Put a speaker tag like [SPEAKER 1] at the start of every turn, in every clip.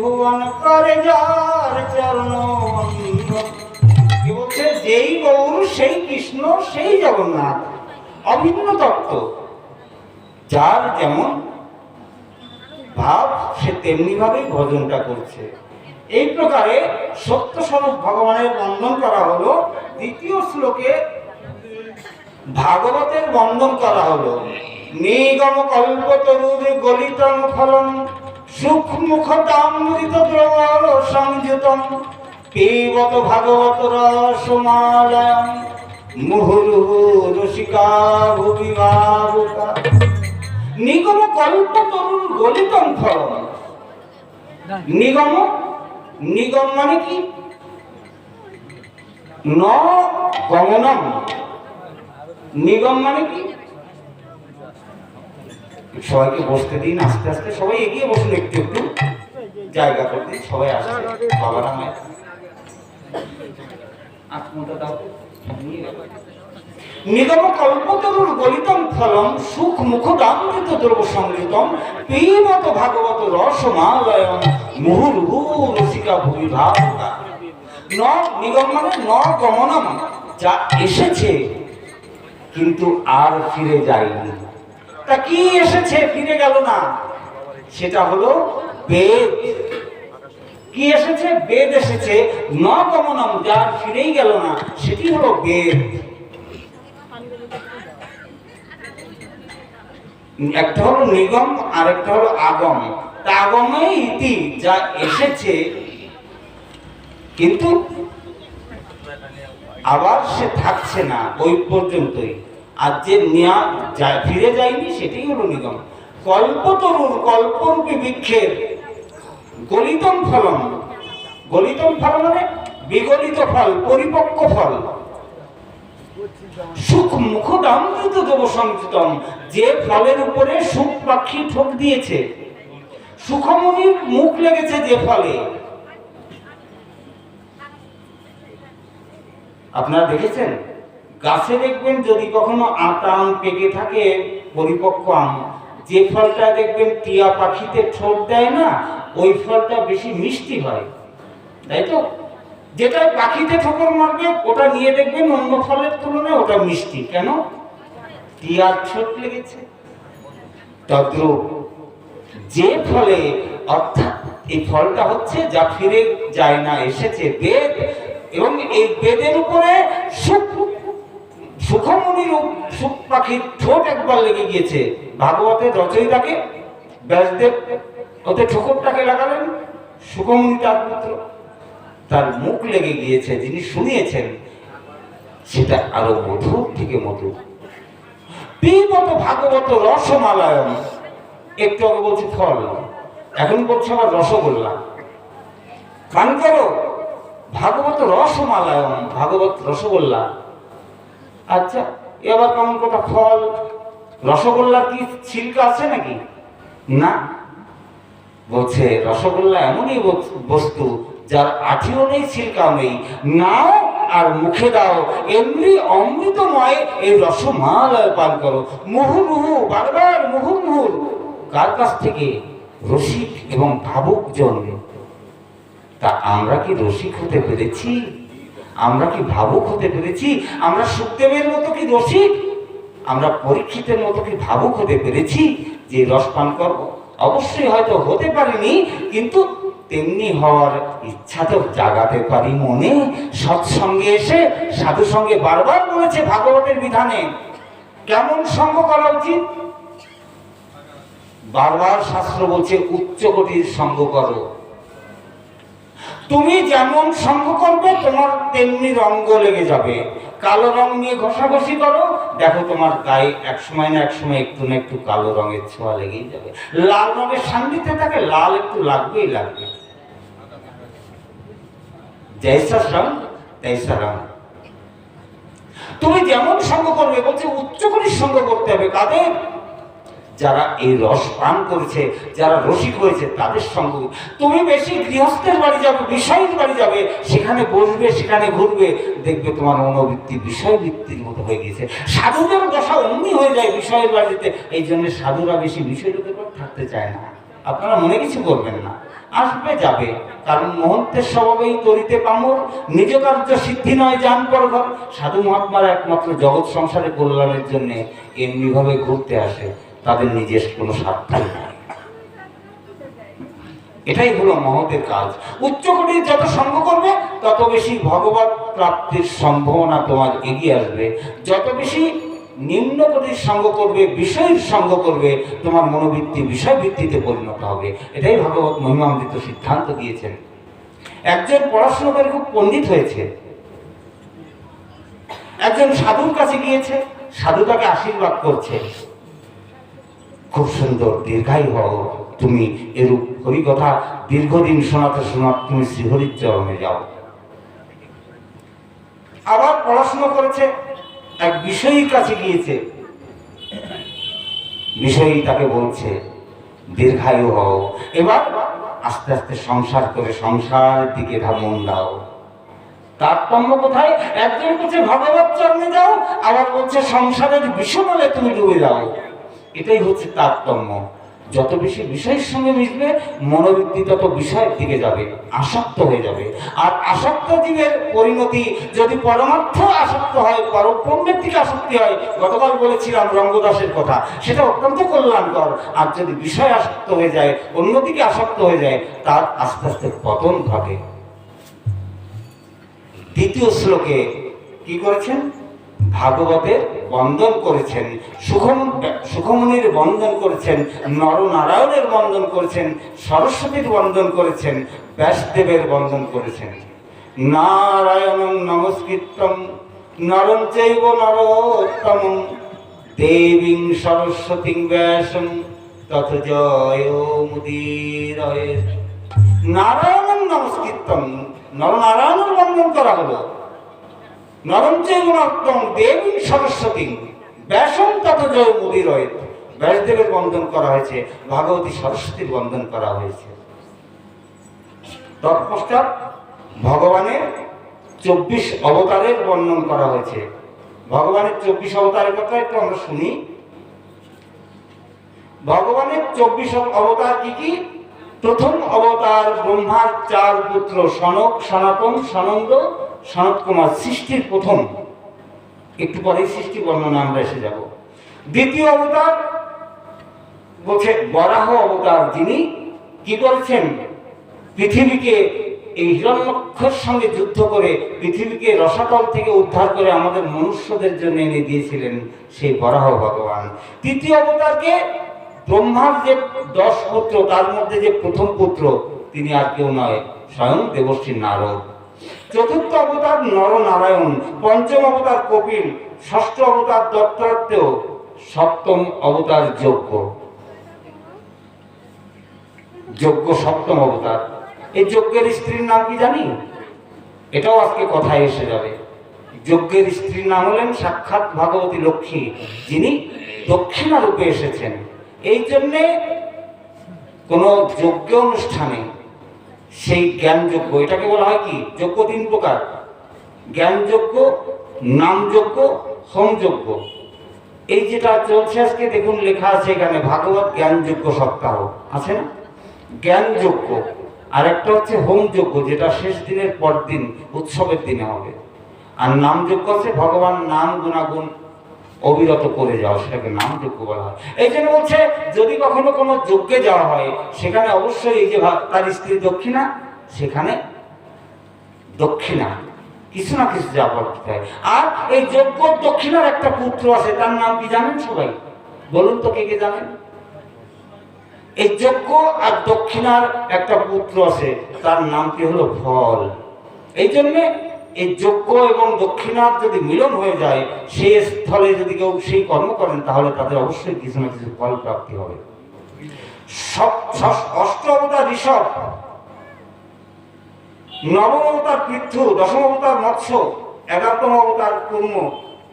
[SPEAKER 1] ত্রিভুবন করে যার চরণ কি বলছে, যেই গৌর সেই কৃষ্ণ সেই জগন্নাথ, অভিন্ন তত্ত্ব। যার যেমন ভাব সে তেমনি ভাবেই ভজনটা করছে। এই প্রকারে সত্য স্বরূপ ভগবানের বন্ধন করা হলো। দ্বিতীয় শ্লোকে ভাগবতের বন্ধন করা হলো। নিগম কল্পতরুর গলিতম ফলম সুখ মুখতামৃত দ্রবর সংযুতম পিবত ভাগবত রসমালয়ম মুহুর্মুহু রসিকা ভুবি ভাবুকা। নিগম কল্পতরুর গলিতম ফলম। নিগম, নিগম মানে কি? ন গমনম। নিগম মানে কি? সবাইকে বসতে দিন, আস্তে আস্তে সবাই এগিয়ে বসুন, একটু একটু জায়গা করতে। সবাই আসছে, বাবারা মায়ের আত্মটা দাও। নিগম কল্পতরুর গলিতম ফলম সুখ মুখদামৃত দ্রব সংযুতম পিবত ভাগবত রসমালয়ম মুহুর্মুহু রসিকা ভুবি ভাবুকা। ন নিগম মানে ন গমনম, যা এসেছে কিন্তু আর ফিরে যায়নি। তা কি এসেছে ফিরে গেল না? সেটা হলো বেদ। কি এসেছে? বেদ এসেছে। ন গমনম, যার ফিরেই গেল না, সেটি হলো বেদ। একটা হলো নিগম আর একটা হলো আগম। আগমে ইতি, যা এসেছে কিন্তু আবার সে থাকছে না ওই পর্যন্তই, আর যে ফিরে যায়নি সেটাই হলো নিগম। কল্পতরুর, কল্পরূপী বৃক্ষের গলিতম ফলম। গলিতম ফল মানে বিগলিত ফল, পরিপক্ক ফল। সুখ মুখদামৃত দ্রব সংযুতম, যে ফলের উপরে সুখ পাখি ঠোক দিয়েছে, সুখমণির মুখ লেগেছে যে ফলে। আপনারা দেখেছেন গাছে দেখবেন যদি কখনো আটা আম পেকে থাকে, পরিপক্ক আম, যে ফলটা দেখবেন টিয়া পাখিতে ঠোঁট দেয় না, ওই ফলটা বেশি মিষ্টি হয়, তাই তো? যেটা পাখিতে ঠোকর মারবে ওটা নিয়ে দেখবেন অন্য ফলের তুলনায় ওটা মিষ্টি। কেন? টিয়ার ঠোঁট লেগেছে। তদ্রূপ যে ফলে, অর্থাৎ এই ফলটা হচ্ছে যা ফিরে যায় না, এসেছে বেদ, এবং এই বেদের উপরে সুখমণির সুখ পাখির ঠোঁট একবার লেগে গিয়েছে। ভাগবতের রচয়িতাকে ব্যাসদেব ওতে ঠোকরটাকে লাগালেন, সুখমণি তার পুত্র, তার মুখ লেগে গিয়েছে, যিনি শুনিয়েছেন সেটা আরো মধুর থেকে মধুর। পিবত ভাগবত রসমালয়ম। একটু আগে বলছি ফল, এখন বলছে আবার রসগোল্লা। পান করো ভাগবত রসমালয়ম, ভাগবত রসগোল্লা। আচ্ছা, এবার কেমন কথা? ফল, রসগোল্লার কি ছিলকা আছে নাকি? না, বলছে রসগোল্লা এমনই বস্তু যার আঠিও নেই, ছিলকাও নেই। নাও আর মুখে দাও, এমনি অমৃতময় এই রসমালয় পান করো। মুহুর্মুহু, বারবার মুহুর্মুহু। কার কাছ থেকে? রসিক এবং ভাবুক জন। তা আমরা কি রসিক হতে পেরেছি? আমরা কি ভাবুক হতে পেরেছি? আমরা সুখদেবের মতো কি রসিক? আমরা পরীক্ষিতের মতো কি ভাবুক হতে পেরেছি যে রস পান করব? অবশ্যই হয়তো হতে পারিনি, কিন্তু তেমনি হওয়ার ইচ্ছা তো জাগাতে পারি মনে। সৎসঙ্গে এসে সাধু সঙ্গে বারবার বলেছে ভাগবতের বিধানে কেমন সঙ্গ করা উচিত। বারবার শাস্ত্র বলছে উচ্চ কোটির সঙ্গ করো। তুমি যেমন সঙ্গ করবে তোমার তেমনি রঙ্গ লেগে যাবে। কালো রং নিয়ে ঘষাঘষি করো, দেখো তোমার গায়ে একসময় না একসময় একটু না একটু কালো রঙের ছোঁয়া লেগেই যাবে। লাল রঙের সান্নিধ্যে থাকে, লাল একটু লাগবেই লাগবে। জৈসা রং তৈসা রং। তুমি যেমন সঙ্গ করবে, বলছে উচ্চ করে সঙ্গ করতে হবে। কাদের? যারা এই রস পান করেছে, যারা রসিক হয়েছে তাদের সঙ্গ। তুমি বেশি গৃহস্থের বাড়ি যাবে, বিষয়ের বাড়ি যাবে, সেখানে বসবে, সেখানে ঘুরবে, দেখবে তোমার মনোবৃত্তি বিষয় বৃত্তির মতো হয়ে গেছে। সাধুদের দশা অমনি হয়ে যায় বিষয়ের বাড়িতে। এই জন্য সাধুরা বেশি বিষয় লোকের পর থাকতে চায় না। আপনারা মনে কিছু করবেন না, আসবে যাবে, কারণ মহন্তের স্বভাবেই তরিতে পামর, নিজ কার্য সিদ্ধি নয় যান পরঘর। সাধু মহাত্মারা একমাত্র জগৎ সংসারে কল্যাণের জন্য এমনিভাবে ঘুরতে আসে, তাদের নিজের কোনো স্বার্থ নেই। এটাই হলো মহতের কাজ। উচ্চকোটির যত সঙ্গ করবে তত বেশি ভগবত প্রাপ্তির সম্ভাবনা তোমার এগিয়ে আসবে। যত বেশি নিম্ন কোটির সঙ্গ করবে, বিষয়ের সঙ্গ করবে, তোমার মনোবৃত্তি বিষয় ভিত্তিতে পরিণত হবে। এটাই ভগবত মহিমামৃত সিদ্ধান্ত দিয়েছেন। একজন পড়াশোনা করে খুব পণ্ডিত হয়েছে, একজন সাধুর কাছে গিয়েছে, সাধু তাকে আশীর্বাদ করছে, খুব সুন্দর, দীর্ঘায়ু হও, তুমি এরূপ হরিকথা দীর্ঘদিন শোনাতে শোনাতে তুমি শ্রীহরির চরণে যাও। আবার পড়াশোনা করেছে, এক বিষয়ীর কাছে গিয়েছে, বিষয়ী তাকে বলছে দীর্ঘায়ু হও, এবার আস্তে আস্তে সংসার করে সংসারের দিকে মন দাও। তারতম্য কোথায়? একজন বলছে ভগবত চরণে যাও, আবার বলছে সংসারের বিষমলে তুমি ডুবে যাও। এটাই হচ্ছে তারতম্য। যত বেশি বিষয়ের সঙ্গে মিশবে মনোবৃত্তি তত বিষয়ের দিকে যাবে, আসক্ত হয়ে যাবে। আর আসক্ত জীবের পরিণতি যদি পরমার্থ আসক্ত হয়, পরব্রহ্মের দিকে আসক্তি হয়, গতকাল বলেছিলাম রঙ্গদাসের কথা, সেটা অত্যন্ত কল্যাণকর। আর যদি বিষয় আসক্ত হয়ে যায়, অন্যদিকে আসক্ত হয়ে যায়, তার আস্তে আস্তে পতন ঘটে। দ্বিতীয় শ্লোকে কি করেছেন? ভাগবতের বন্দন করেছেন, সুখমুনির বন্দন করেছেন, নরনারায়ণের বন্দন করেছেন, সরস্বতীর বন্দন করেছেন, ব্যাসদেবের বন্দন করেছেন। নারায়ণং নমস্কৃত্যং নরং চৈব নরোত্তমং দেবীং সরস্বতীং ব্যাসং তত জয়মুদীরয়ে। নারায়ণং নমস্কৃত্যং, নরনারায়ণের বন্দন করা হলো। নরং চৈব নরোত্তমং দেবীং সরস্বতীং ব্যাসং তত জয়মুদীরয়ে। ব্যাসদেবের বন্দন করা হয়েছে, ভাগবতী সরস্বতীর বন্দন করা হয়েছে। তৎপশ্চাৎ ভগবানের 24 অবতারের বর্ণন করা হয়েছে। ভগবানের 24 অবতারের কথা একটু আমরা শুনি। ভগবানের 24 অবতার কি কি? প্রথম অবতার ব্রহ্মার 4 পুত্র, সনক, সনাতন, সনন্দ, সনত কুমার, সৃষ্টির প্রথম। একটু পরে সৃষ্টি বর্ণনা আমরা এসে যাব। দ্বিতীয় অবতার বলছে বরাহ অবতার, যিনি কি করেছেন? পৃথিবীকে এই হিরণ্যক্ষর সঙ্গে যুদ্ধ করে পৃথিবীকে রসাতল থেকে উদ্ধার করে আমাদের মনুষ্যদের জন্য এনে দিয়েছিলেন সেই বরাহ ভগবান। তৃতীয় অবতারকে ব্রহ্মার যে 10 পুত্র, তার মধ্যে যে প্রথম পুত্র, তিনি আর কেউ নয়, স্বয়ং দেবর্ষী নারদ। চতুর্থ অবতার নরনারায়ণ, পঞ্চম অবতার কপিল, ষষ্ঠ অবতার দত্তাত্রেয়, সপ্তম অবতার যজ্ঞ। যজ্ঞ সপ্তম অবতার। এই যজ্ঞের স্ত্রীর নাম কি জানি? এটাও আজকে কথায় এসে যাবে। যজ্ঞের স্ত্রীর নাম হলেন সাক্ষাৎ ভগবতী লক্ষ্মী, যিনি দক্ষিণা রূপে এসেছেন। এই জন্যে কোন যজ্ঞ অনুষ্ঠানে সেই জ্ঞান যজ্ঞ, এটাকে বলা হয় কি? যজ্ঞ 3 প্রকার: জ্ঞান যজ্ঞ, নাম যজ্ঞ, হোম যজ্ঞ। এই যেটা চলছে আজকে দেখুন লেখা আছে এখানে, ভাগবত জ্ঞান যজ্ঞ সপ্তাহ আছে না? জ্ঞান যজ্ঞ। আর একটা হচ্ছে হোম যজ্ঞ, যেটা শেষ দিনের পর দিন উৎসবের দিনে হবে। আর নাম যজ্ঞ আছে ভগবান নাম গুণাগুণ অবিরত করে যাওয়া, সেটাকে নাম যজ্ঞ বলা হয়। এই জন্য বলছে যদি কখনো কোনো যজ্ঞে যাওয়া হয়, সেখানে অবশ্যই এই যে তার স্ত্রী দক্ষিণা, সেখানে দক্ষিণা কিছু না কিছু যা করতে হয়। আর এই যজ্ঞ দক্ষিণার একটা পুত্র আছে, তার নাম কি জানেন সবাই? বলুন তো, কে কে জানেন? এই যজ্ঞ আর দক্ষিণার একটা পুত্র আছে, তার নামটি হলো ফল। এই জন্যে এই যজ্ঞ এবং দক্ষিণার যদি মিলন হয়ে যায়, সেই স্থলে যদি কেউ সেই কর্ম করেন, তাহলে তাদের অবশ্যই কিছু না কিছু ফল প্রাপ্তি হবে। অষ্ট অবতার ঋষভ, নবম অবতার পৃথু, দশম অবতার মৎস্য, 11তম অবতার কুর্ম,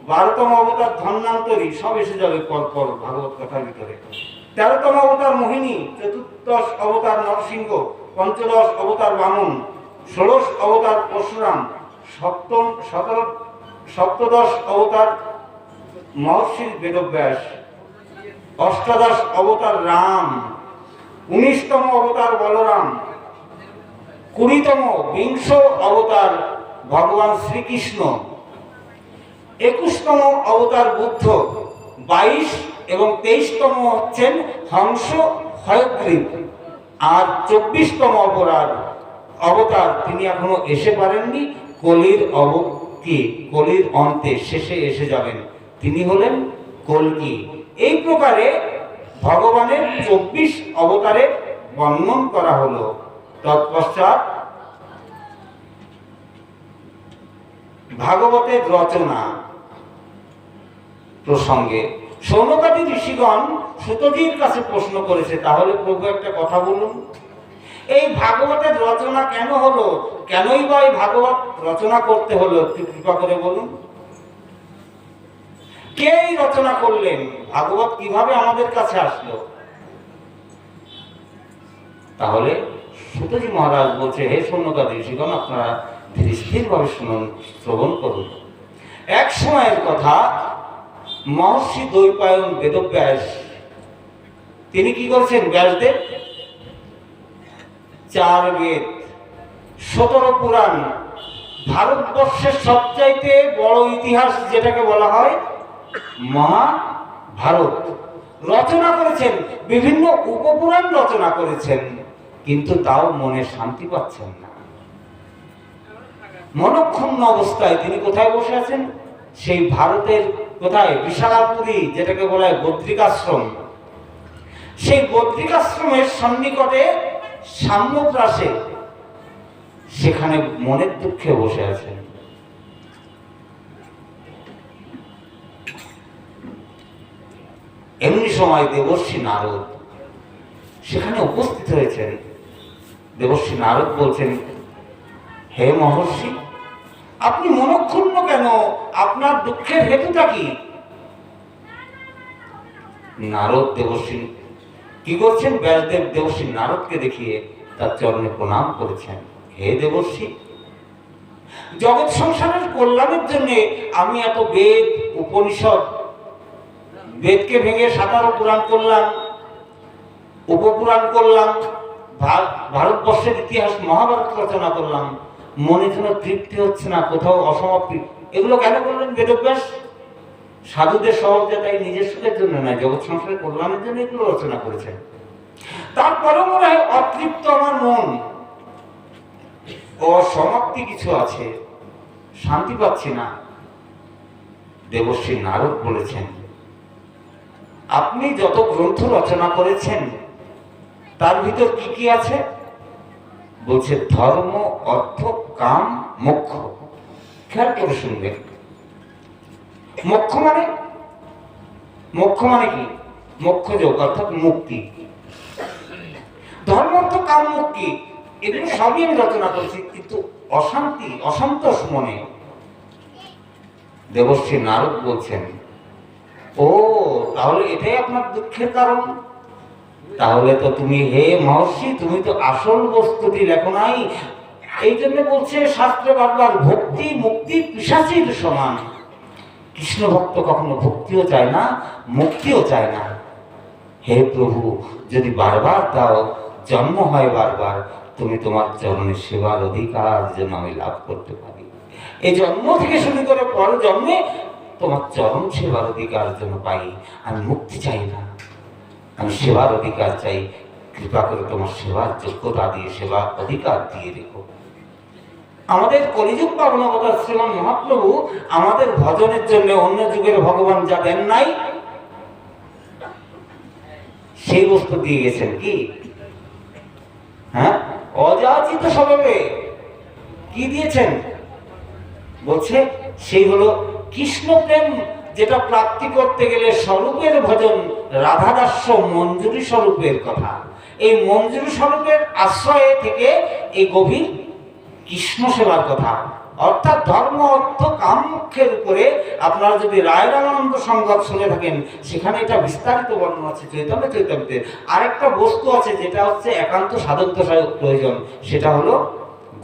[SPEAKER 1] 12তম অবতার ধন্যান্তরী, সব এসে যাবে পরপর ভাগবত কথার ভিতরে। 13তম অবতার মোহিনী, 14দশ অবতার নরসিংহ, 15দশ অবতার বামন, 16 অবতার পরশুরাম, 17দশ অবতার মহর্ষি বেদব্যাস, 18দশ অবতার রাম, 19তম অবতার বলরাম, 20তম বিংশ অবতার ভগবান শ্রীকৃষ্ণ, 21তম অবতার বুদ্ধ, 22 এবং 23তম হচ্ছেন হংস হয়গ্রীব, আর 24তম অবতার তিনি এখনো এসে পারেননি, কলির অন্তে শেষে এসে যাবেন, তিনি হলেন কল্কি। এই প্রকারে ভগবানের 24 অবতারের বর্ণন করা হলো। তৎপশ্চাৎ ভাগবতের রচনা প্রসঙ্গে সৌনকাদি ঋষিগণ সুতজির কাছে প্রশ্ন করেছে, তাহলে প্রভু একটা কথা বলুন, এই ভাগবতের রচনা কেন হলো, কেনই বা এই ভাগবত রচনা করতে হলো, একটু কৃপা করে বলুন। কে রচনা করলেন, ভাগবত কিভাবে আমাদের কাছে আসলো? তাহলে সুতজি মহারাজ বলছে, হে সৌনকাদি ঋষিগণ, আপনারা ধীরে স্থিরভাবে শুনুন, শ্রবণ করুন। এক সময়ের কথা, মহর্ষি দ্বৈপায়ন বেদব্যাস তিনি কি করছেন, ব্যাসদেব 4 বেদ, 17 পুরাণ, ভারতবর্ষের সবচাইতে বড় ইতিহাস যেটাকে বলা হয় মহাভারত রচনা করেছেন, বিভিন্ন উপপুরাণ রচনা করেছেন, কিন্তু তাও মনে শান্তি পাচ্ছেন না। মনক্ষুণ্ণ অবস্থায় তিনি কোথায় বসে আছেন, সেই ভারতের কোথায়, বিশালাপুরী যেটাকে বলা হয় বদ্রিকাশ্রম, সেই বদ্রিকাশ্রমের সন্নিকটে সাম্যপ্রাসে, সেখানে মনের দুঃখে বসে আছেন। এমনি সময় দেবর্ষি নারদ সেখানে উপস্থিত হয়েছেন। দেবর্ষি নারদ বলছেন, হে মহর্ষি, আপনি মনক্ষুণ্ণ কেন, আপনার দুঃখের হেতুটা কি? নারদ দেবর্ষি কি করছেন, ব্যাসদেব দেবর্ষি নারদকে দেখিয়ে তার চরণে প্রণাম করেছেন। হে দেবর্ষি, জগৎ সংসারের কল্যাণের জন্য আমি এত বেদ উপনিষদ, বেদকে ভেঙে 17 পুরাণ করলাম, উপপুরাণ করলাম, ভারতবর্ষের ইতিহাস মহাভারত রচনা করলাম, মনে যেন তৃপ্তি হচ্ছে না, কোথাও অসমাপ্তি। এগুলো কেন করলেন বেদব্যাস? সাধুদের সহজতাই, নিজের সুখের জন্য নয়, জগৎ সংসারের কল্যাণের জন্য এগুলো রচনা করেছেন। তারপরেও মনে হয় অতৃপ্ত আমার মন, অসমাপ্তি কিছু আছে, শান্তি পাচ্ছি না। দেবর্ষি নারদ বলেছেন, আপনি যত গ্রন্থ রচনা করেছেন তার ভিতর কি কি আছে? বলছে ধর্ম, অর্থ, কাম, মোক্ষ। খেয়াল করে শুনবেন। মোক্ষ মানে কি? মোক্ষ যোগ অর্থাৎ মুক্তি। ধর্ম, অর্থ, কাম, মুক্তি, এগুলো সবই আমি রচনা করেছি, কিন্তু অশান্তি, অসন্তোষ মনে। দেবর্ষি নারদ বলছেন, ও তাহলে এটাই আপনার দুঃখের কারণ? তাহলে তো তুমি, হে মহর্ষি, তুমি তো আসল বস্তুটি লেখো নাই। এই জন্য বলছে শাস্ত্রে বারবার, ভক্তি মুক্তি পিশাচীর সমান। কৃষ্ণ ভক্ত কখনো ভক্তিও চায় না, মুক্তিও চায় না। হে প্রভু, যদি বারবার দাও, জন্ম হয় বারবার, তুমি তোমার চরণে সেবার অধিকার যেন আমি লাভ করতে পারি। এই জন্ম থেকে শুরু করে পর জন্মে তোমার চরণ সেবার অধিকার যেন পাই। আমি মুক্তি চাই না, আমি সেবার অধিকার চাই। কৃপা করে তোমার সেবার যোগ্যতা দিয়ে, সেবার অধিকার দিয়ে রেখো। আমাদের কলিযুগ পাবন অবতার শ্রীমান মহাপ্রভু আমাদের ভজনের জন্য অন্য যুগের ভগবান যা দেন নাই, সেই বস্তু দিয়ে গেছেন। কি? হ্যাঁ, অযাচিত স্বভাবে কি দিয়েছেন? বলছে সেই হলো কৃষ্ণ প্রেম, যেটা প্রাপ্তি করতে গেলে স্বরূপের ভজন, রাধাদাস্য মঞ্জুরি স্বরূপের কথা। এই মঞ্জুরি স্বরূপের আশ্রয়ে থেকে এই গভীর কৃষ্ণ সেবার কথা। অর্থাৎ ধর্ম, অর্থ, কাম, মোক্ষের উপরে আপনারা যদি রায় রামানন্দ সংবাদ শুনে থাকেন, সেখানে এটা বিস্তারিত বর্ণনা আছে চৈতন্য চৈতন্যতে। আরেকটা বস্তু আছে যেটা হচ্ছে একান্ত সাধক দশায় প্রয়োজন, সেটা হলো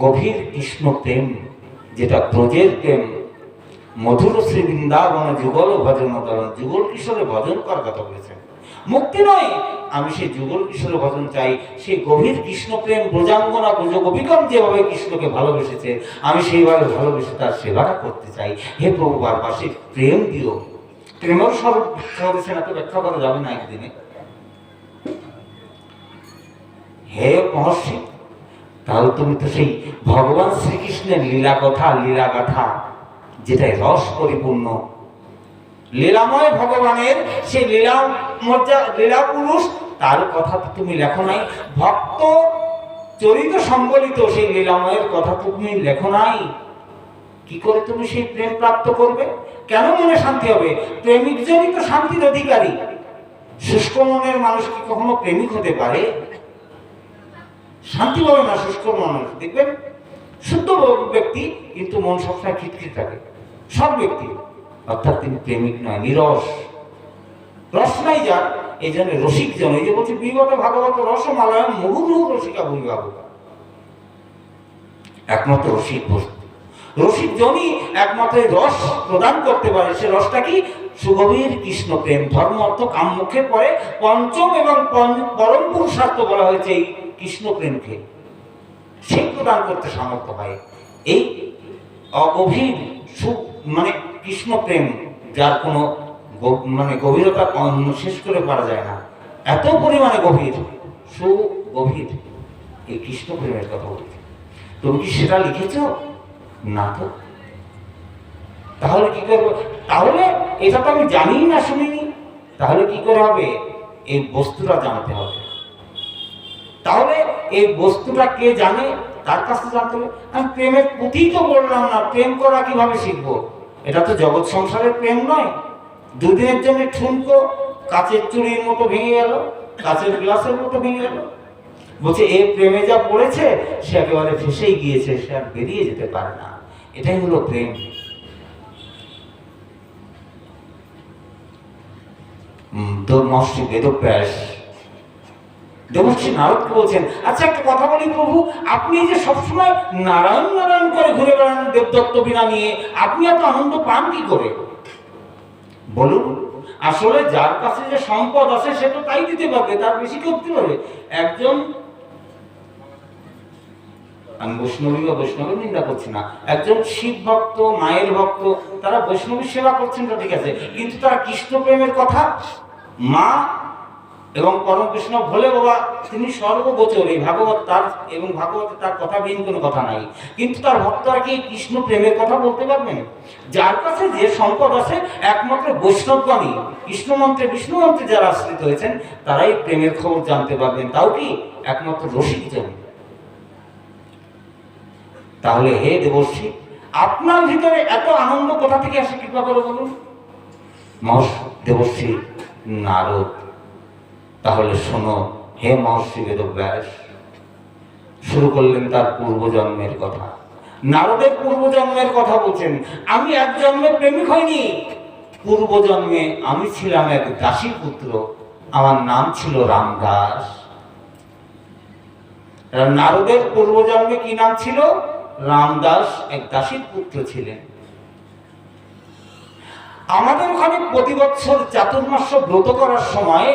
[SPEAKER 1] গভীর কৃষ্ণ প্রেম, যেটা ব্রজের প্রেম। মধুর শ্রী বৃন্দাবন যুগল ভজন, যুগল কিশোরে ভজন করার কথা বলেছেন। মুক্তি নয়, আমি সেই যুগল কিশোর ভজন চাই, সেই গভীর কৃষ্ণ প্রেম। ব্রজাঙ্গনা ব্রজগোপিগণ যেভাবে কৃষ্ণকে ভালোবেসেছে, আমি সেইভাবে ভালোবেসে তার সেবাটা করতে চাই। হে প্রভু, বারবার সেই প্রেম দিও। প্রেমের স্বরূপ না তো ব্যাখ্যা করা যাবে না একদিনে। হে মহর্ষি, তাহলে তুমি তো সেই ভগবান শ্রীকৃষ্ণের লীলা কথা, লীলা গাথা, যেটাই রস পরিপূর্ণ, লীলাময় ভগবানের সেই লীলা পুরুষ, তার কথা তো তুমি লেখো নাই। ভক্ত চরিত সম্বলিত সেই লীলাময়ের কথা তো তুমি লেখো নাই। কি করে তুমি সেই প্রেম প্রাপ্ত করবে? কেন মনে শান্তি হবে? প্রেমিক জনই তো শান্তির অধিকারী। শুষ্ক মনের মানুষ কি কখনো প্রেমিক হতে পারে? শান্তি পাবে না শুষ্ক মানুষ। দেখবেন শুদ্ধ ব্যক্তি কিন্তু মন সবসময় খিটখিট থাকে, সব ব্যক্তি, অর্থাৎ তিনি প্রেমিক নয়, নিরস। রস নাই যার, এই জন্য রসিক জন। এই যে বলছে বিগত ভাগবত রসমালয়ম মুহুর্মুহু রসিকা ভূমিভাব, একমাত্র রসিক বস্তু, রসিক জনই একমাত্র রস প্রদান করতে পারে। সে রসটা কি? সুগভীর কৃষ্ণ প্রেম। ধর্ম অর্থ কাম মুখের পরে পঞ্চম এবং পরম পুরুষার্থ বলা হয়েছে এই কৃষ্ণ প্রেমকে। সে প্রদান করতে সামর্থ্য হয় এই অগভীর মানে কৃষ্ণ প্রেম, যার কোনো মানে গভীরতা শেষ করে পারা যায় না। এত পরিমাণে গভীর, সুগভীর এই কৃষ্ণ প্রেমের কথা বলছি। তুমি কি সেটা লিখেছ? না তো। তাহলে কি করবো? তাহলে এটা তো আমি জানি না, শুনিনি। তাহলে কি করে হবে? এই বস্তুটা জানতে হবে। তাহলে এই বস্তুটা কে জানে? তার কাছে জানতে হবে। আমি প্রেমের পুঁথি তো বললাম না, প্রেম করা কিভাবে শিখবো? এটা তো জগৎ সংসারের প্রেম নয়। দুদিনের জন্য ঠুনকো কাচের চুড়ির মতো ভেঙে গেল, কাচের গ্লাসের মতো ভেঙে গেল। বলছে এ প্রেমে যা পড়েছে সে একেবারে ফেসেই গিয়েছে, সে আর বেরিয়ে যেতে পারে না। এটাই হলো প্রেম। মহর্ষি বেদব্যাস দেবর্ষি নারদকে বলছেন, আচ্ছা একটা কথা বলি প্রভু, আপনি যে সবসময় নারায়ণ নারায়ণ করে ঘুরে বেড়ান দেবদত্ত বিনা নিয়ে, আপনি এত আনন্দ পান কি করে? বলুন। আসলে যার কাছে যে সম্পদ আছে সে তো তাই দিতে পারবে, তার বেশি করতে পারবে। একজন, আমি বৈষ্ণবী বা বৈষ্ণবের নিন্দা করছি না, একজন শিব ভক্ত, মায়ের ভক্ত, তারা বৈষ্ণবীর সেবা করছেন, তো ঠিক আছে, কিন্তু তারা কৃষ্ণ প্রেমের কথা, মা এবং পরম কৃষ্ণ ভোলে বাবা তিনি সর্বগোচর, এই ভাগবত তার, এবং ভাগবতে তার কথা বিহীন কোনো কথা নাই। কিন্তু তার ভক্তরা কি কৃষ্ণ প্রেমের কথা বলতে পারবেন? যার কাছে যে সম্পদ আছে একমাত্র বৈষ্ণবগণই, কৃষ্ণ মন্ত্রে বিষ্ণু মন্ত্রে যারা আশ্রিত হয়েছেন তারাই প্রেমের খবর জানতে পারবেন, তাও কি একমাত্র রসিকজন। তাহলে হে দেবর্ষি, আপনার ভিতরে এত আনন্দ কোথা থেকে আসে? কৃপা করে বলুন। মহর্ষি দেবর্ষি নারদ, তাহলে শোনো হে মহর্ষি বেদব্যাস। শুরু করলেন তার পূর্বজন্মের কথা। নারদের পূর্বজন্মের কথা বলছেন। আমি এক জন্মে প্রেমিক হইনি, পূর্বজন্মে আমি ছিলাম এক দাসী পুত্র, আমার নাম ছিল রামদাস। নারদের পূর্বজন্মে কি নাম ছিল? রামদাস, এক দাসীর পুত্র ছিলেন। আমাদের ওখানে প্রতি বছর চাতুর্মাস্য ব্রত করার সময়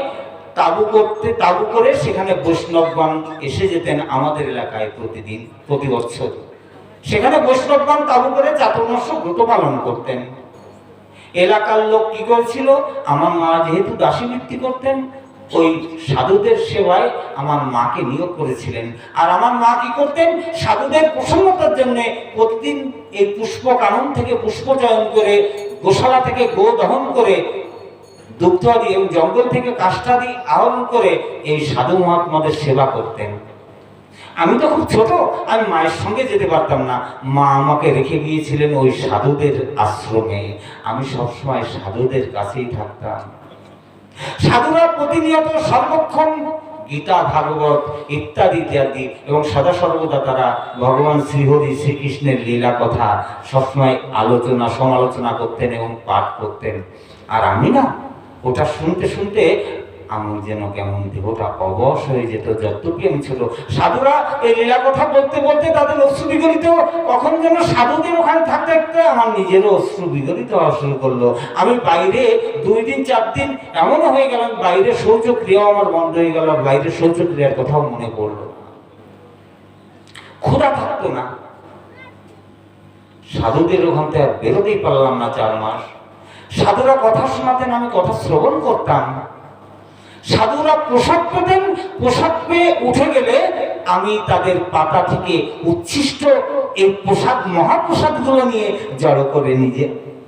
[SPEAKER 1] তাবু করে সেখানে বৈষ্ণবগণ এসে যেতেন আমাদের এলাকায় প্রতিদিন, প্রতি বছর সেখানে বৈষ্ণবগণ তাবু করে চাতুর্মাস্য ব্রত পালন করতেন। এলাকার লোক কি করেছিল, আমার মা যেহেতু দাসীবৃত্তি করতেন, ওই সাধুদের সেবায় আমার মাকে নিয়োগ করেছিলেন। আর আমার মা কি করতেন, সাধুদের প্রসন্নতার জন্য প্রতিদিন এই পুষ্প কানন থেকে পুষ্প চয়ন করে, গোশালা থেকে গো দহন করে, দুগ্ধাদি এবং জঙ্গল থেকে কাষ্ঠাদি আহরণ করে এই সাধু মহাত্মাদের সেবা করতেন। আমি তো খুব ছোট, আমি মায়ের সঙ্গে যেতে পারতাম না। মা আমাকে রেখে গিয়েছিলেন ওই সাধুদের আশ্রমে। আমি সবসময় সাধুদের কাছেই থাকতাম। সাধুরা প্রতিনিয়ত সর্বক্ষণ গীতা, ভাগবত ইত্যাদি ইত্যাদি এবং সদা সর্বদা তারা ভগবান শ্রীহরি শ্রীকৃষ্ণের লীলা কথা সবসময় আলোচনা সমালোচনা করতেন এবং পাঠ করতেন। আর আমি না, ওটা শুনতে শুনতে আমি যেন কেমন দেহটা অবশ হয়ে যেত যদ্যপি আমি ছোট। সাধুরা এই লীলা কথা বলতে বলতে তাদের অশ্রু বিগলিত, কখন যেন সাধুদের ওখানে থাকতে থাকতে আমার নিজেরও অশ্রু বিগলিত হওয়া শুরু করলো। আমি বাইরে 2 দিন 4 দিন এমনও হয়ে গেলাম, বাইরে শৌচক্রিয়াও আমার বন্ধ হয়ে গেল, বাইরে শৌচক্রিয়ার কথাও মনে পড়লো। ক্ষুধা থাকতো না, সাধুদের ওখান থেকে বেরোতেই পারলাম না 4 মাস। সাধুরা কথা শোনাতেন, আমি কথা শ্রবণ করতাম। সাধুরা প্রসাদ পেতেন, প্রসাদ পেয়ে উঠে গেলে আমি তাদের পাতা থেকে উচ্ছিষ্ট এই প্রসাদ মহাপ্রসাদ গুলো নিয়ে জড়ো করে নিজে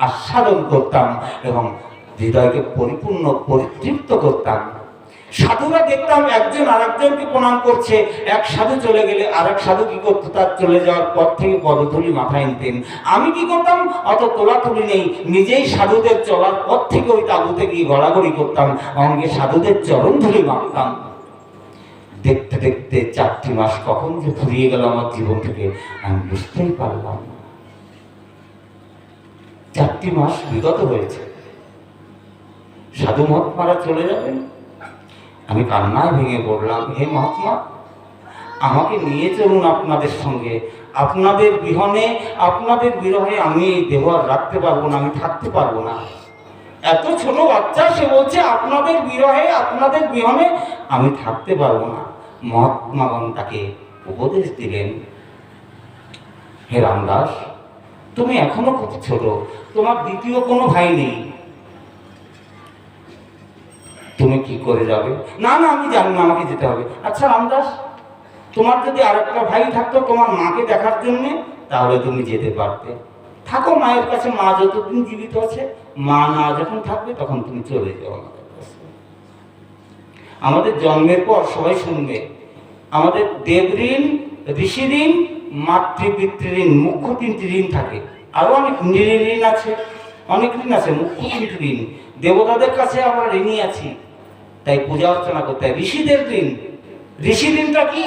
[SPEAKER 1] আস্বাদন করতাম এবং হৃদয়কে পরিপূর্ণ পরিতৃপ্ত করতাম। সাধুরা দেখতাম একজন আরেকজনকে প্রণাম করছে, এক সাধু চলে গেলে আরেক সাধু কি করতো, তার চলে যাওয়ার পর থেকে পদধূলি মাথায় নিতেন। আমি কি করতাম, অত তোলাতুলি নেই, নিজেই সাধুদের চলার পর থেকে ওই তাঁবুতে গিয়ে গড়াগড়ি করতাম, অঙ্গে সাধুদের চরণ ধুলি মাখতাম। দেখতে দেখতে 4টি মাস কখন যে ফুরিয়ে গেল আমার জীবন থেকে আমি বুঝতেই পারলাম না। 4টি মাস বিগত হয়েছে, সাধু মহাত্মারা চলে যাবেন। আমি কান্নায় ভেঙে পড়লাম, হে মহাত্মা, আমাকে নিয়ে চলুন আপনাদের সঙ্গে। আপনাদের বিহনে, আপনাদের বিরহে আমি এই দেহ আর রাখতে পারবো না, আমি থাকতে পারবো না। এত ছোট বাচ্চা, সে বলছে আপনাদের বিরহে, আপনাদের বিহনে আমি থাকতে পারবো না। মহাত্মাগণ তাকে উপদেশ দিলেন, হে রামদাস, তুমি এখনো খুব ছোট, তোমার দ্বিতীয় কোনো ভাই নেই, তুমি কি করে যাবে? না না, আমি জানি না, আমাকে যেতে হবে। আচ্ছা রামদাস, তোমার যদি আরেকটা ভাই থাকতো তোমার মাকে দেখার জন্য, তাহলে তুমি যেতে পারতে। থাকো মায়ের কাছে, মা যতদিন জীবিত আছে, মা না যখন থাকবে তখন তুমি চলে যাও আমাদের কাছে। আমাদের জন্মের পর সবাই শুনবে, আমাদের দেব ঋণ, ঋষি ঋণ, মাতৃপিতৃ ঋণ, মুখ্য 3টি ঋণ থাকে। আরো অনেক ঋণ আছে, অনেক ঋণ আছে, মুখ্য 3টি ঋণ। দেবতাদের কাছে আমরা ঋণী আছি, তাই পূজা অর্চনা করতে হয়। ঋষিদের ঋণ, ঋষি ঋণটা কি?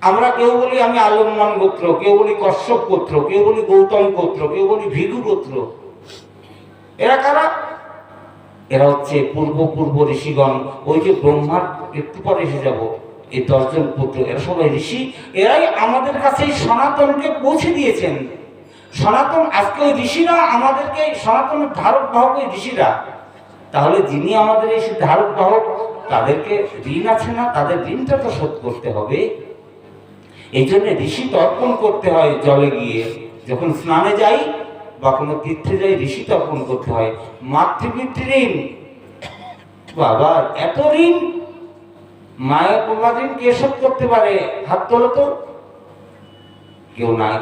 [SPEAKER 1] আমরা কেউ বলি আমি আলম্বন গোত্র, কেউ বলি কশ্যপ গোত্র, কেউ বলি গৌতম গোত্র, কেউ বলি ভৃগু গোত্র। এরা কারা? এরা হচ্ছে পূর্ব ঋষিগণ। ওই যে ব্রহ্মার একটু পরে এসে যাব, এই 10 জন পুত্র, এরা সবাই ঋষি। এরাই আমাদের কাছে সনাতনকে পৌঁছে দিয়েছেন। সনাতন, আজকে ওই ঋষিরা আমাদেরকে, সনাতনের ধারক বাহক ওই ঋষিরা। তাহলে যিনি আমাদের এই ধারক বাহক, তাদেরকে ঋণ আছে না? তাদের ঋণটা তো শোধ করতে হবে। এই জন্য ঋষি তর্পণ করতে হয় জলে গিয়ে, যখন স্নানে যাই বা কোনো তীর্থে যাই ঋষি তর্পণ করতে হয়। মাতৃপিতৃ ঋণ, বাবা এত ঋণ, মায়ের বাবা ঋণ কে শোধ করতে পারে? হাত তোলো তো। কেউ নাই।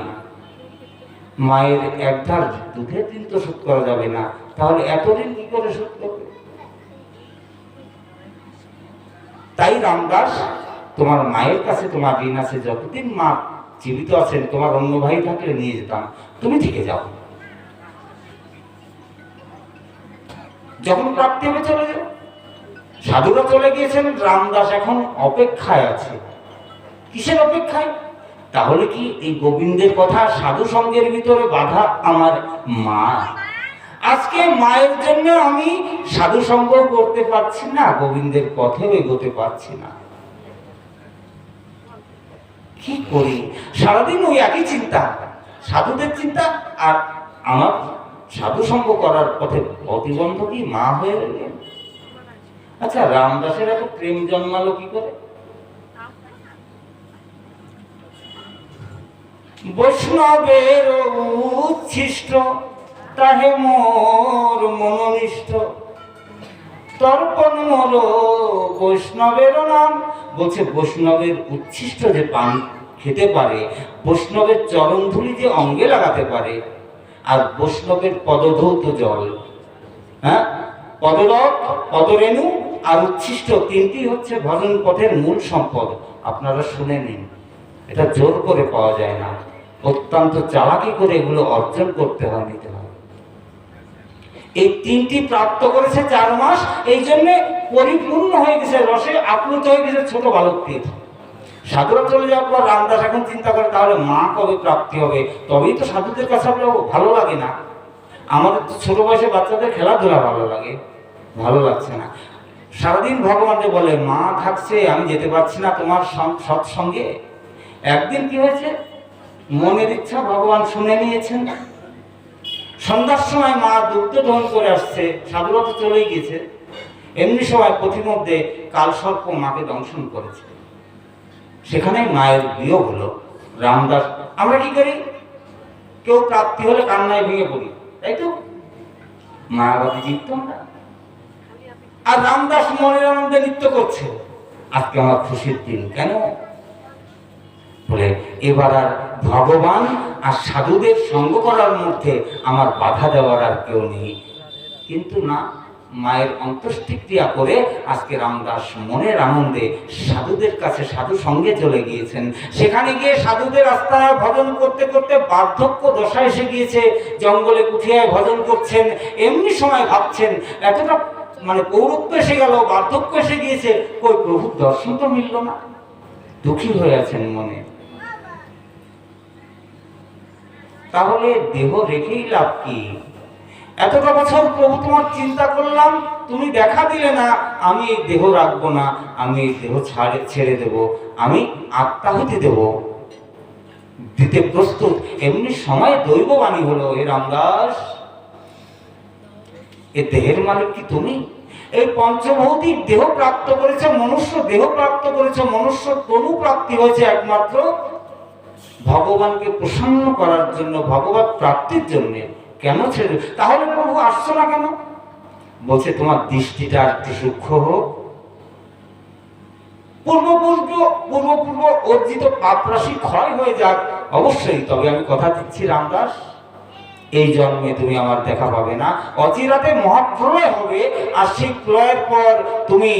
[SPEAKER 1] মায়ের 1 ধার দুধের ঋণ তো শোধ করা যাবে না, তাহলে এত ঋণ কি করে শোধ করবে? তাই রামদাস, তোমার মায়ের কাছে তোমার ঋণ আছে, যতদিন মা জীবিত আছেন, তোমার অন্য ভাই থাকলে নিয়ে যেতাম, তুমি থেকে যাও, যখন প্রাপ্তি হবে চলে যাও। সাধুরা চলে গিয়েছেন, রামদাস এখন অপেক্ষায় আছে। কিসের অপেক্ষায়? তাহলে কি এই গোবিন্দের কথা, সাধু সঙ্গের ভিতরে বাধা আমার মা। আজকে মায়ের জন্য আমি সাধু সঙ্গ করতে পারছি না, গোবিন্দের পথেও এগোতে পারছি না। কি করি? সারাদিন ওই একই চিন্তা, সাধুদের চিন্তা, আর আমার সাধু সঙ্গ করার পথে প্রতিবন্ধ কি মা হয়ে রইলেন। আচ্ছা, রামদাসের এত প্রেম জন্মালো কি করে? বৈষ্ণবের উচ্ছিষ্ট তাহে মোর মনোনিষ্ঠ, তর্পণ মোর বৈষ্ণবের নাম। বলছে বৈষ্ণবের উচ্ছিষ্ট যে পান খেতে পারে, বৈষ্ণবের চরণ ধুলি যে অঙ্গে লাগাতে পারে, আর বৈষ্ণবের পদধৌত জল, হ্যাঁ, পদরক, পদরেণু আর উচ্ছিষ্ট, 3টি হচ্ছে ভজন পথের মূল সম্পদ। আপনারা শুনে নিন, এটা জোর করে পাওয়া যায় না, অত্যন্ত চালাকি করে এগুলো অর্জন করতে হয়, নিতে হয়। এই 3টি প্রাপ্ত করেছে 4 মাস, এই জন্য পরিপূর্ণ হয়ে গেছে, রসে আপ্লুত হয়ে গেছে ছোট বালকটির। সাধুরা চলে যাওয়ার পর রামদাস এখন চিন্তা করে, তাহলে মা কবে প্রাপ্তি হবে? তবেই তো সাধুদের কাছে ভালো লাগে না। আমাদের তো ছোট বয়সে বাচ্চাদের খেলাধুলা ভালো লাগে, ভালো লাগছে না। সারাদিন ভগবানকে বলে মা থাকছে, আমি যেতে পারছি না তোমার সৎসঙ্গে। একদিন কি হয়েছে, মনের ইচ্ছা ভগবান শুনে নিয়েছেন। সন্ধ্যার সময় মা দুগ্ধ দহন করে আসছে, সাধুরা তো চলেই গেছে। এমনি সময় পথিমধ্যে কালসর্প মাকে দংশন করেছে। সেখানে মায়ের বিয়োগ হলো। রামদাস, আমরা কি করি, কেউ প্রাপ্তি হলে কান্নায় ভেঙে পড়ি, তাই তো? মায়াবাদী জীব তো আমরা। আর রামদাস মনের আনন্দে নৃত্য করছে, আজকে আমার খুশির দিন। কেন বলে, এবার আর ভগবান আর সাধুদের সঙ্গ করার মধ্যে আমার বাধা দেওয়ার আর কেউ নেই। কিন্তু না, মায়ের অন্ত্যেষ্টিক্রিয়া করে আজকে রামদাস মনের আনন্দে সাধুদের কাছে সাধু সঙ্গে চলে গিয়েছেন। সেখানে গিয়ে সাধুদের আস্তানায় ভজন করতে করতে বার্ধক্য দশা এসে গিয়েছে। জঙ্গলে কুঠিয়ায় ভজন করছেন, এমনি সময় ভাবছেন এতটা পৌরত্ব এসে গেল, বার্ধক্য এসে গিয়েছে, কই প্রভুর দর্শন তো মিলল না। দুঃখী হয়ে আছেন মনে। তাহলে দেহ রেখেই লাভ কি? এতটা বছর প্রভু তোমার চিন্তা করলাম, তুমি দেখা দিলে না। আমি এই দেহ রাখবো না, আমি এই দেহ ছেড়ে দেব, আমি আত্মাহুতি দেব, দিতে প্রস্তুত। এমনি সময় দৈববাণী হলো, এ রামদাস, এ দেহের মালিক কি তুমি? এই পঞ্চভৌতিক দেহ প্রাপ্ত করেছে, মনুষ্য দেহ প্রাপ্ত করেছে, মনুষ্য তনু প্রাপ্তি হয়েছে একমাত্র ভগবানকে প্রসন্ন করার জন্য, ভগবত প্রাপ্তির জন্য। কেন ছেড়ে? তাহলে প্রভু আসছো না কেন? বলছে তোমার দৃষ্টিটা একটু সূক্ষ্ম হোক, পূর্ব অর্জিত পাপ রাশি ক্ষয় হয়ে যাক। অবশ্যই, তবে আমি কথা দিচ্ছি রামদাস, এই জন্মে তুমি আমার দেখা পাবে না। অচিরাতে মহাপ্রলয় হবে, আর সেই প্রলয়ের পর তুমি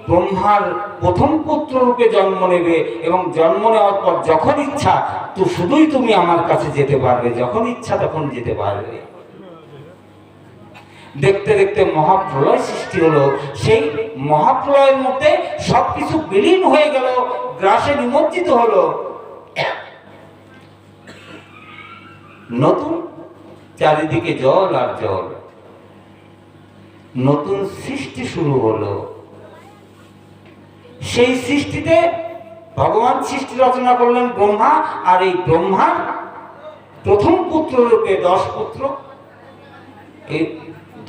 [SPEAKER 1] ব্রহ্মার প্রথম পুত্র রূপে জন্ম নেবে, এবং জন্ম নেওয়ার পর যখন ইচ্ছা তো শুধুই তুমি আমার কাছে যেতে পারবে, যখন ইচ্ছা তখন যেতে পারবে। দেখতে দেখতে মহাপ্রলয় সৃষ্টি হলো। সেই মহাপ্রলয়ের মধ্যে সবকিছু বিলীন হয়ে গেল, গ্রাসে নিমজ্জিত হলো। নতুন চারিদিকে জল আর জল, নতুন সৃষ্টি শুরু হলো। সেই সৃষ্টিতে ভগবান সৃষ্টি রচনা করলেন ব্রহ্মা, আর এই ব্রহ্মার প্রথম পুত্র রূপে 10 পুত্র, এই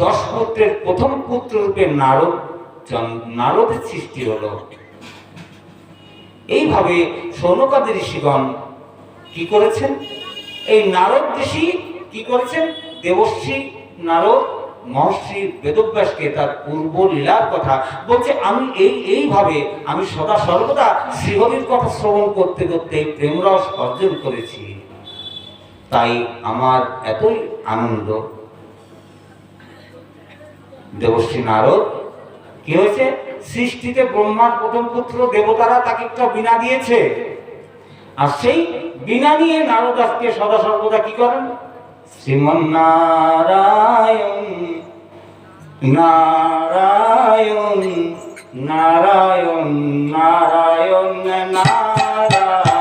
[SPEAKER 1] 10 পুত্রের প্রথম পুত্র রূপে নারদের সৃষ্টি হলো। এইভাবে সৌনকাদি ঋষিগণ কি করেছেন? এই নারদ ঋষি কি করেছেন? দেবর্ষি নারদ মহর্ষি বেদব্যাসকে তার পূর্ব লীলার কথা বলছে। আমি এইভাবে আমি সদা সর্বদা শ্রীহরির কথা শ্রবণ করতে করতে প্রেমরস অর্জন করেছি, তাই আমার এতই আনন্দ। দেবর্ষি নারদ কি হয়েছে? সৃষ্টিতে ব্রহ্মার প্রথম পুত্র, দেবতারা তাকে একটা বীণা দিয়েছে, আর সেই বীণা নিয়ে নারদ আজকে সদা সর্বদা কি করেন? শ্রীমন্নারায়ণ নারায়ণ নারায়ণ নারায়ণ নারায়ণ।